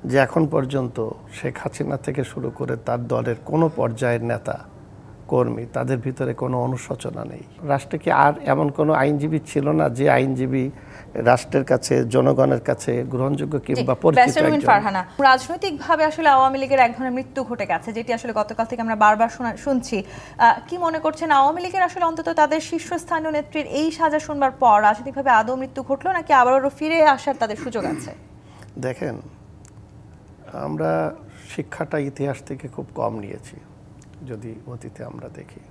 যে এখন পর্যন্ত শেখ হাসিনা থেকে শুরু করে তার দলের কোনো পর্যায়ের নেতা কর্মী তাদের ভিতরে কোনো অনুশোচনা নেই। রাষ্ট্রে কি আর এমন কোনো আইনজীবী ছিল না যে আইনজীবী রাষ্ট্রের কাছে জনগণের কাছে গ্রহণযোগ্য কিংবা পরিচিত একজন? ফারহানা, রাজনৈতিকভাবে আসলে আওয়ামী লীগের এক ধরনের মৃত্যু ঘটে গেছে, যেটি আসলে গতকাল থেকে আমরা বারবার শুনছি। কি মনে করছেন, আওয়ামী লীগের আসলে অন্তত তাদের শীর্ষস্থানীয় নেত্রীর এই সাজা শুনবার পর রাজনৈতিকভাবে আদৌ মৃত্যু ঘটলো নাকি আবারও ফিরে আসার তাদের সুযোগ আছে? দেখেন, আমরা শিক্ষাটা ইতিহাস থেকে খুব কম নিয়েছি। যদি অতীতে আমরা দেখি,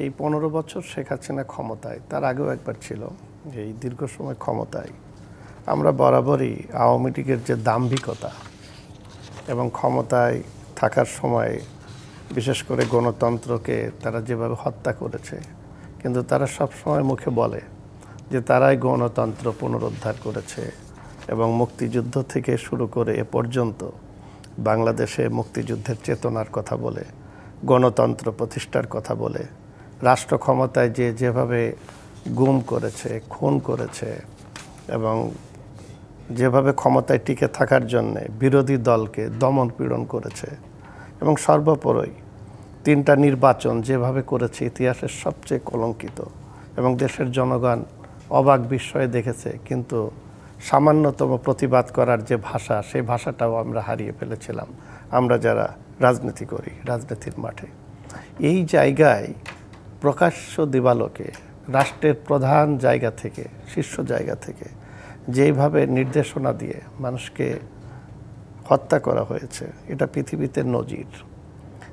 এই 15 বছর শেখ হাসিনা ক্ষমতায়, তার আগেও একবার ছিল, এই দীর্ঘ সময় ক্ষমতায় আমরা বরাবরই আওয়ামী লীগের যে দাম্ভিকতা এবং ক্ষমতায় থাকার সময় বিশেষ করে গণতন্ত্রকে তারা যেভাবে হত্যা করেছে, কিন্তু তারা সব সময় মুখে বলে যে তারাই গণতন্ত্র পুনরুদ্ধার করেছে এবং মুক্তিযুদ্ধ থেকে শুরু করে এ পর্যন্ত বাংলাদেশে মুক্তিযুদ্ধের চেতনার কথা বলে, গণতন্ত্র প্রতিষ্ঠার কথা বলে, রাষ্ট্র ক্ষমতায় যেভাবে গুম করেছে, খুন করেছে এবং যেভাবে ক্ষমতায় টিকে থাকার জন্যে বিরোধী দলকে দমন পীড়ন করেছে এবং সর্বোপরি 3টা নির্বাচন যেভাবে করেছে ইতিহাসের সবচেয়ে কলঙ্কিত, এবং দেশের জনগণ অবাক বিস্ময়ে দেখেছে, কিন্তু সামান্যতম প্রতিবাদ করার যে ভাষা, সেই ভাষাটাও আমরা হারিয়ে ফেলেছিলাম আমরা যারা রাজনীতি করি, রাজনীতির মাঠে। এই জায়গায় প্রকাশ্য দিবালোকে রাষ্ট্রের প্রধান জায়গা থেকে, শীর্ষ জায়গা থেকে যেইভাবে নির্দেশনা দিয়ে মানুষকে হত্যা করা হয়েছে, এটা পৃথিবীতে নজির।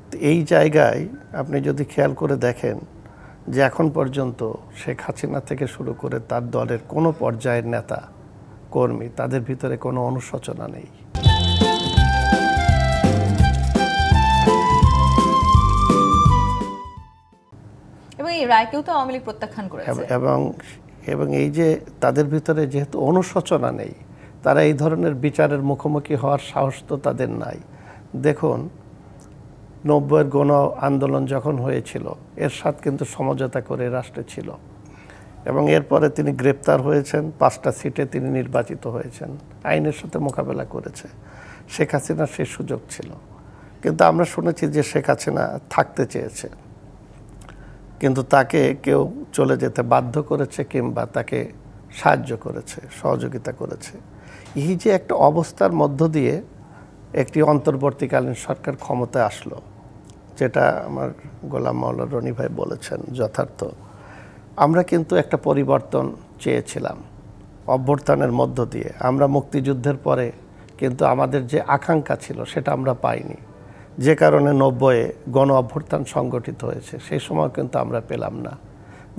তো এই জায়গায় আপনি যদি খেয়াল করে দেখেন যে এখন পর্যন্ত শেখ হাসিনা থেকে শুরু করে তার দলের কোনো পর্যায়ের নেতা কর্মী তাদের ভিতরে কোনো অনুশোচনা নেই। এবং এই রায়কেও তো আওয়ামী লীগ প্রত্যাখ্যান করেছে। এবং এই যে তাদের ভিতরে যেহেতু অনুশোচনা নেই, তারা এই ধরনের বিচারের মুখোমুখি হওয়ার সাহস তো তাদের নাই। দেখুন, 90-এর গণ আন্দোলন যখন হয়েছিল, এরশাদ কিন্তু সমঝোতা করে রাষ্ট্রে ছিল এবং এরপরে তিনি গ্রেপ্তার হয়েছেন, 5টা সিটে তিনি নির্বাচিত হয়েছেন, আইনের সাথে মোকাবেলা করেছে। শেখ হাসিনার সেই সুযোগ ছিল, কিন্তু আমরা শুনেছি যে শেখ হাসিনা থাকতে চেয়েছে, কিন্তু তাকে কেউ চলে যেতে বাধ্য করেছে কিংবা তাকে সাহায্য করেছে, সহযোগিতা করেছে। এই যে একটা অবস্থার মধ্য দিয়ে একটি অন্তর্বর্তীকালীন সরকার ক্ষমতায় আসলো, যেটা আমার গোলাম মাওলা রনি ভাই বলেছেন যথার্থ। আমরা কিন্তু একটা পরিবর্তন চেয়েছিলাম অভ্যুত্থানের মধ্য দিয়ে। আমরা মুক্তিযুদ্ধের পরে কিন্তু আমাদের যে আকাঙ্ক্ষা ছিল সেটা আমরা পাইনি, যে কারণে 90-এ গণ অভ্যুত্থান সংগঠিত হয়েছে, সেই সময় কিন্তু আমরা পেলাম না।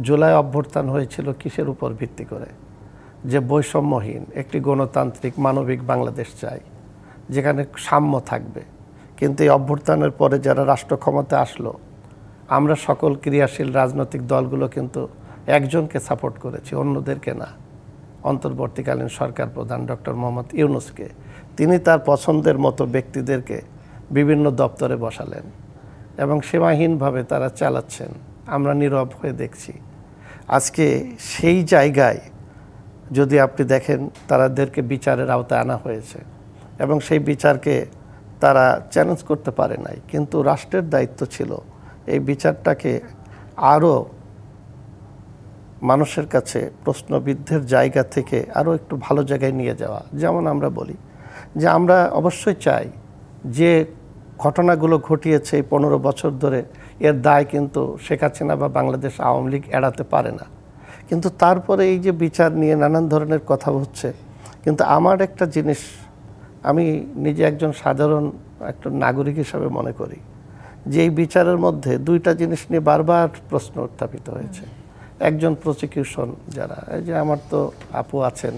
জুলাই অভ্যুত্থান হয়েছিল কিসের উপর ভিত্তি করে? যে বৈষম্যহীন একটি গণতান্ত্রিক মানবিক বাংলাদেশ চাই, যেখানে সাম্য থাকবে। কিন্তু এই অভ্যুত্থানের পরে যারা রাষ্ট্র ক্ষমতায় আসলো, আমরা সকল ক্রিয়াশীল রাজনৈতিক দলগুলো কিন্তু একজনকে সাপোর্ট করেছি, অন্যদেরকে না। অন্তর্বর্তীকালীন সরকার প্রধান ডক্টর মোহাম্মদ ইউনূসকে, তিনি তার পছন্দের মতো ব্যক্তিদেরকে বিভিন্ন দপ্তরে বসালেন এবং সীমাহীনভাবে তারা চালাচ্ছেন, আমরা নীরব হয়ে দেখছি। আজকে সেই জায়গায় যদি আপনি দেখেন, তাদেরকে বিচারের আওতায় আনা হয়েছে এবং সেই বিচারকে তারা চ্যালেঞ্জ করতে পারে নাই, কিন্তু রাষ্ট্রের দায়িত্ব ছিল এই বিচারটাকে আরও মানুষের কাছে প্রশ্নবিদ্ধের জায়গা থেকে আরও একটু ভালো জায়গায় নিয়ে যাওয়া। যেমন আমরা বলি যে আমরা অবশ্যই চাই যে ঘটনাগুলো ঘটিয়েছে এই 15 বছর ধরে, এর দায় কিন্তু শেখ হাসিনা বা বাংলাদেশ আওয়ামী লীগ এড়াতে পারে না। কিন্তু তারপরে এই যে বিচার নিয়ে নানান ধরনের কথা হচ্ছে, কিন্তু আমার একটা জিনিস, আমি নিজে একজন সাধারণ একটা নাগরিক হিসাবে মনে করি যে এই বিচারের মধ্যে 2টা জিনিস নিয়ে বারবার প্রশ্ন উত্থাপিত হয়েছে। একজন প্রসিকিউশন, যারা, এই যে আমার তো আপু আছেন,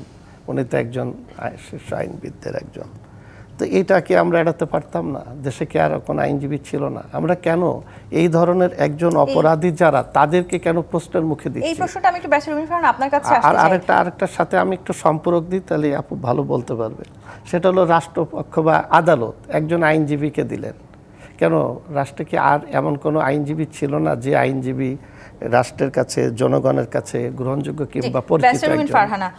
উনি তো একজন শীর্ষ আইনবিদদের একজন, তো এটাকে আমরা এড়াতে পারতাম না? দেশে কি আর কোনো আইনজীবী ছিল না? আমরা কেন এই ধরনের একজন অপরাধী যারা, তাদেরকে কেন প্রশ্নের মুখে দিচ্ছি? এই প্রশ্নটা আমি একটু আপনার কাছে আর আরেকটার সাথে আমি একটু সম্পর্ক দিই, তাহলে আপু ভালো বলতে পারবে। সেটা হলো রাষ্ট্রপক্ষ বা আদালত একজন আইনজীবীকে দিলেন কেন? রাষ্ট্রে কি আর এমন কোনো আইনজীবী ছিল না যে আইনজীবী রাষ্ট্রের কাছে, জনগণের কাছে গ্রহণযোগ্য কিংবা পরিচিত একজন?